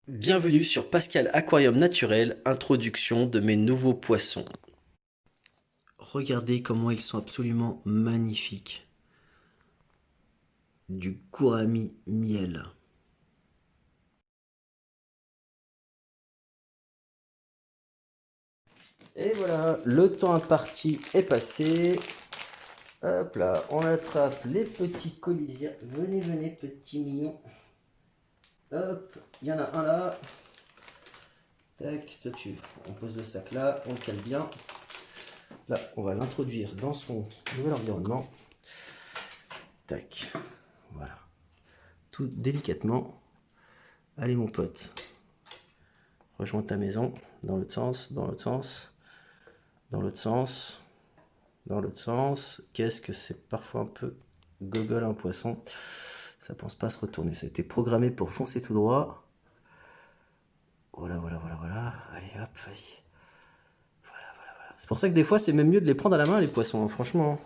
Bienvenue sur Pascal Aquarium Naturel, introduction de mes nouveaux poissons. Regardez comment ils sont absolument magnifiques. Du gourami miel. Et voilà, le temps imparti est passé. Hop là, on attrape les petits colisiens. Venez, venez, petits mignons. Hop, il y en a un là. Tac, toi on pose le sac là, on le cale bien. Là, on va l'introduire dans son nouvel environnement. Tac, voilà. Tout délicatement. Allez mon pote, rejoins ta maison, dans l'autre sens, dans l'autre sens, dans l'autre sens, dans l'autre sens. Qu'est-ce que c'est parfois un peu gogol un poisson. Ça pense pas se retourner, ça a été programmé pour foncer tout droit. Voilà, voilà, voilà, voilà. Allez hop, vas-y. Voilà, voilà, voilà. C'est pour ça que des fois c'est même mieux de les prendre à la main les poissons, hein, franchement.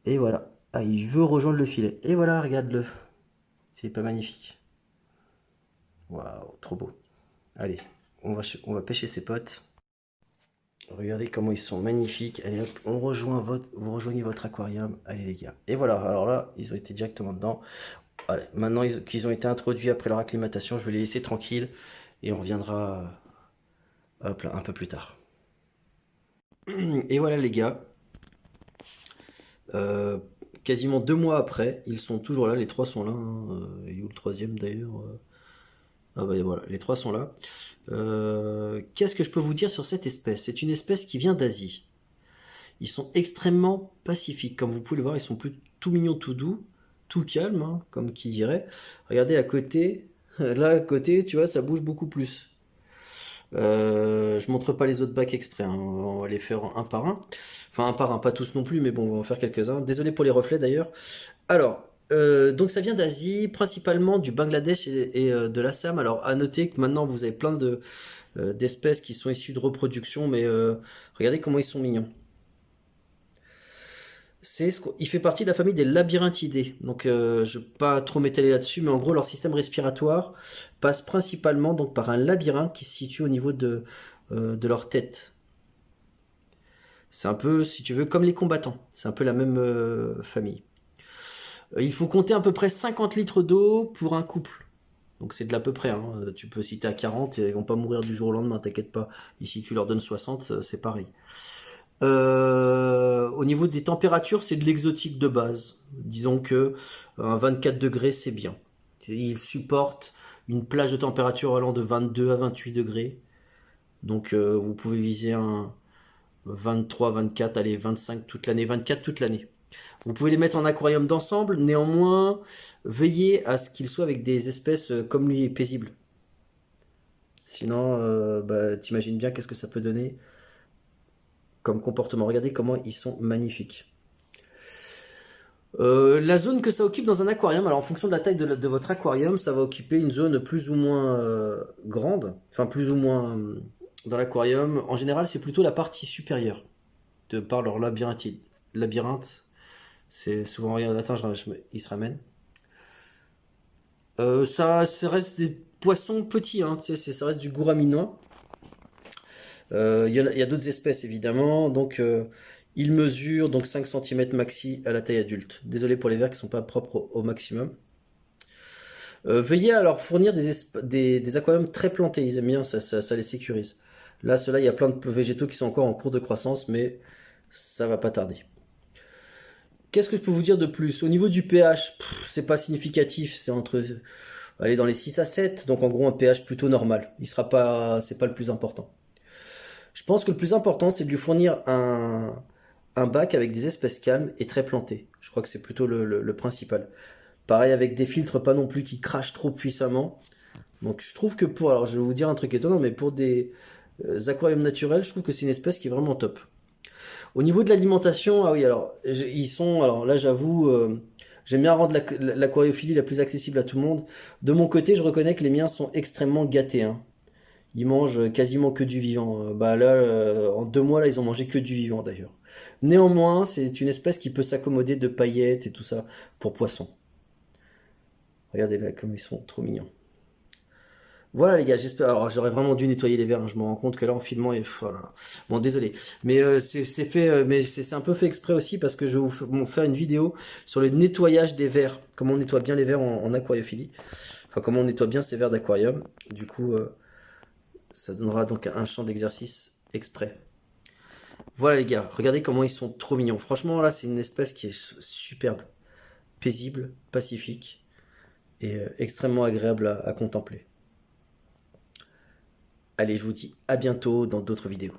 Et voilà. Ah, il veut rejoindre le filet. Et voilà, regarde-le. C'est pas magnifique. Waouh, trop beau. Allez, on va pêcher ses potes. Regardez comment ils sont magnifiques. Allez hop, vous rejoignez votre aquarium. Allez les gars. Et voilà, alors là, ils ont été directement dedans. Allez, maintenant qu'ils ont été introduits après leur acclimatation, je vais les laisser tranquilles. Et on reviendra hop là, un peu plus tard. Et voilà les gars. Euh, Quasiment 2 mois après, ils sont toujours là. Les trois sont là, hein. Il est où le troisième d'ailleurs? Ah bah voilà, les trois sont là. Qu'est-ce que je peux vous dire sur cette espèce? C'est une espèce qui vient d'Asie. Ils sont extrêmement pacifiques. Comme vous pouvez le voir, ils sont plus tout mignons, tout doux, tout calmes, hein, comme qui dirait. Regardez à côté. Là, à côté, tu vois, ça bouge beaucoup plus. Je montre pas les autres bacs exprès, hein. On va les faire un par un. Enfin, un par un, pas tous non plus, mais bon, on va en faire quelques-uns. Désolé pour les reflets d'ailleurs. Alors, donc ça vient d'Asie, principalement du Bangladesh et de l'Assam. Alors, à noter que maintenant, vous avez plein d'espèces qui sont issues de reproduction, mais regardez comment ils sont mignons. Il fait partie de la famille des labyrinthidés. Donc, je ne vais pas trop m'étaler là-dessus, mais en gros, leur système respiratoire passe principalement donc par un labyrinthe qui se situe au niveau de leur tête. C'est un peu, si tu veux, comme les combattants. C'est un peu la même famille. Il faut compter à peu près 50 litres d'eau pour un couple. Donc c'est de l'à peu près, hein. Tu peux citer à 40, ils vont pas mourir du jour au lendemain, t'inquiète pas. Ici tu leur donnes 60, c'est pareil. Au niveau des températures, c'est de l'exotique de base. Disons que un 24 degrés, c'est bien. Ils supportent une plage de température allant de 22 à 28 degrés. Donc vous pouvez viser un 23, 24, allez 25 toute l'année, 24 toute l'année. Vous pouvez les mettre en aquarium d'ensemble, néanmoins, veillez à ce qu'ils soient avec des espèces comme lui paisibles. Sinon, bah, t'imagines bien qu'est-ce que ça peut donner comme comportement. Regardez comment ils sont magnifiques. La zone que ça occupe dans un aquarium, alors en fonction de la taille de votre aquarium, ça va occuper une zone plus ou moins grande, enfin plus ou moins dans l'aquarium. En général, c'est plutôt la partie supérieure, de par leur labyrinthe. C'est souvent rien. Attends, il se ramène. Ça reste des poissons petits, hein, ça reste du gouraminois. Il y a d'autres espèces évidemment, donc il mesure donc 5 cm maxi à la taille adulte. Désolé pour les vers qui sont pas propres au maximum. Veuillez à leur fournir des aquariums très plantés, ils aiment bien, ça les sécurise. Là, ceux-là, il y a plein de végétaux qui sont encore en cours de croissance, mais ça va pas tarder. Qu'est-ce que je peux vous dire de plus? Au niveau du pH, c'est pas significatif, c'est entre aller dans les 6 à 7, donc en gros un pH plutôt normal. C'est pas le plus important. Je pense que le plus important, c'est de lui fournir un bac avec des espèces calmes et très plantées. Je crois que c'est plutôt le principal. Pareil avec des filtres pas non plus qui crachent trop puissamment. Donc je trouve que alors je vais vous dire un truc étonnant, mais pour des aquariums naturels, je trouve que c'est une espèce qui est vraiment top. Au niveau de l'alimentation, ah oui, alors là j'avoue, j'aime bien rendre l'aquariophilie la plus accessible à tout le monde. De mon côté, je reconnais que les miens sont extrêmement gâtés, hein. Ils mangent quasiment que du vivant. Bah là, en 2 mois, là, ils ont mangé que du vivant d'ailleurs. Néanmoins, c'est une espèce qui peut s'accommoder de paillettes et tout ça pour poissons. Regardez là comme ils sont trop mignons. Voilà les gars, j'espère. Alors j'aurais vraiment dû nettoyer les verres, hein. Je me rends compte que là en filmant, voilà. Bon désolé, mais c'est fait, mais c'est un peu fait exprès aussi parce que je vais vous faire une vidéo sur le nettoyage des verres, comment on nettoie bien les verres en aquariophilie, enfin comment on nettoie bien ces verres d'aquarium. Du coup, ça donnera donc un champ d'exercice exprès. Voilà les gars, regardez comment ils sont trop mignons. Franchement là, c'est une espèce qui est superbe, paisible, pacifique et extrêmement agréable à contempler. Allez, je vous dis à bientôt dans d'autres vidéos.